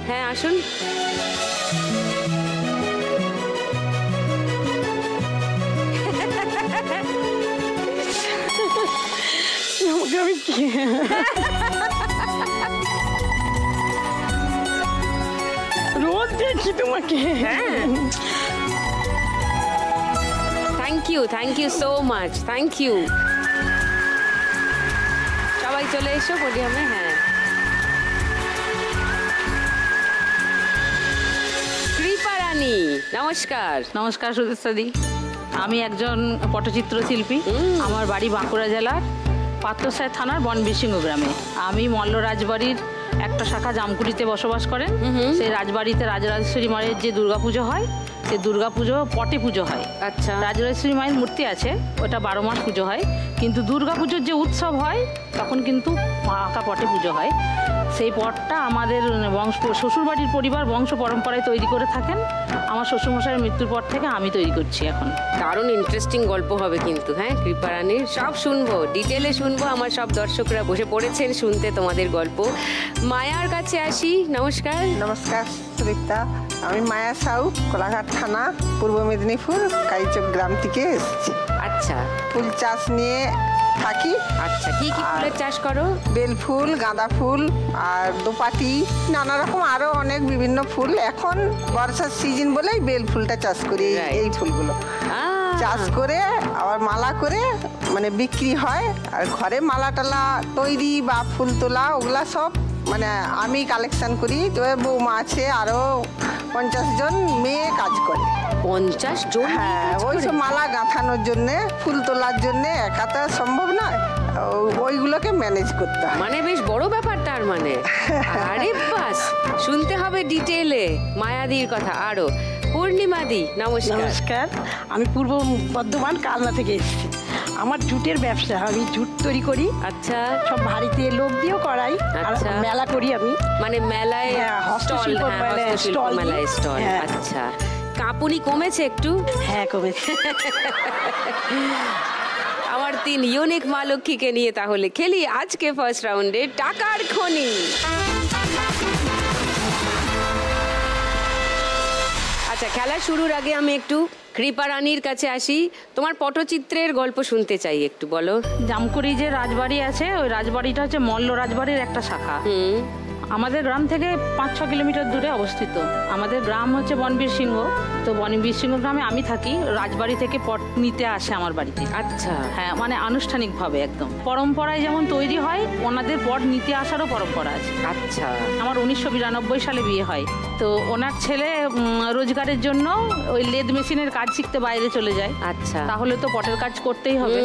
হ্যাঁ আসুন। রোজ দেখি তোমাকে। Thank you so much, thank you. সবাই চলে এসো পোডিয়ামে। হ্যাঁ, কৃপা রানী, নমস্কার। নমস্কার সুদেশাদি, আমি একজন পটচিত্র শিল্পী। আমার বাড়ি বাঁকুড়া জেলার পাত্রসায় থানার বনবিরসিংহ গ্রামে। আমি মল্ল রাজবাড়ির একটা শাখা জামকুড়িতে বসবাস করেন। সেই রাজবাড়িতে রাজরাজেশ্বরী মায়ের যে দুর্গাপুজো হয়, সেই দুর্গাপুজো পটে পুজো হয়। আচ্ছা, রাজরাজেশ্বরী মায়ের মূর্তি আছে, ওটা 12 মাস পুজো হয়। কিন্তু দুর্গাপুজোর যে উৎসব হয় তখন কিন্তু আঁকা পটে পুজো হয়। সেই পটটা আমাদের শ্বশুরবাড়ির পরিবার বংশ পরম্পরায় তৈরি করে থাকেন। আমার শ্বশুরমশাইয়ের মৃত্যুর পর থেকে আমি তৈরি করছি এখন। দারুণ ইন্টারেস্টিং গল্প হবে কিন্তু। হ্যাঁ, কৃপা রানীর সব শুনবো, ডিটেলে শুনবো। আমার সব দর্শকরা বসে পড়েছেন শুনতে তোমাদের গল্প। মায়ার কাছে আসি। নমস্কার। নমস্কার সুদীপ্তা, আমি মায়া সাউ, কোলাঘাট থানা, পূর্ব মেদিনীপুর, কাইচক গ্রাম থেকে এসেছি। আচ্ছা, ফুল চাষ নিয়ে থাকি। আচ্ছা, কি কি ফুলের চাষ করো? বেল ফুল, গাঁদা ফুল, আর দোপাটি, নানা রকম আরো অনেক বিভিন্ন ফুল। এখন বর্ষার সিজন বলেই বেল ফুলটা চাষ করি। এই ফুলগুলো চাষ করে আবার মালা করে মানে বিক্রি হয়। আর ঘরে মালা টালা তৈরি বা ফুল তোলা ওগুলা সব মানে আমি কালেকশন করি। তবে বৌমা আছে, আরো 50 জন মেয়ে কাজ করে। 50 জন? হ্যাঁ, ওই সব মালা গাঁথানোর জন্য, ফুল তোলার জন্য একা তো সম্ভব নয়, ওইগুলোকে ম্যানেজ করতে হয়। মানে বেশ বড় ব্যাপার তার মানে। আরে বাস, শুনতে হবে ডিটেইলে মায়াদির কথা আরো। পূর্ণিমাদি, নমস্কার। নমস্কার, আমি পূর্ব বর্ধমান কালনা থেকে এসেছি। আমার জুটের ব্যবসা, আমি জুট তৈরি করি। আচ্ছা, সব বাড়িতে লোক দিয়েও করাই। আচ্ছা, মেলা করি আমি, মানে মেলায় স্টল। মেলায় স্টল। আচ্ছা, কাঁপুনি কমেছে একটু? হ্যাঁ, কমেছে। আমার 3 ইউনিক মা লক্ষ্মীকে নিয়ে তাহলে খেলি আজকে ফার্স্ট রাউন্ডে টাকার খনি। আচ্ছা, খেলা শুরুর আগে আমি একটু কৃপা রানীর কাছে আসি। তোমার পটচিত্রের গল্প শুনতে চাই, একটু বলো। জামকুড়ি যে রাজবাড়ি আছে, ওই রাজবাড়িটা হচ্ছে মল্ল রাজবাড়ির একটা শাখা। আমাদের গ্রাম থেকে 5-6 কিলোমিটার দূরে অবস্থিত। আমাদের গ্রাম হচ্ছে বনবীরসিংহ। তো বনবীরসিংহ গ্রামে আমি থাকি। রাজবাড়ি থেকে পট নিতে আসে আমার বাড়িতে। আচ্ছা, হ্যাঁ, মানে আনুষ্ঠানিকভাবে একদম পরম্পরায় যেমন তৈরি হয়, ওনাদের পট নিতে আসারও পরম্পরা আছে। আচ্ছা, আমার 1992 সালে বিয়ে হয়। তো ওনার ছেলে রোজগারের জন্য ওই লেদ মেশিনের কাজ শিখতে বাইরে চলে যায়। আচ্ছা, তাহলে তো পটের কাজ করতেই হবে।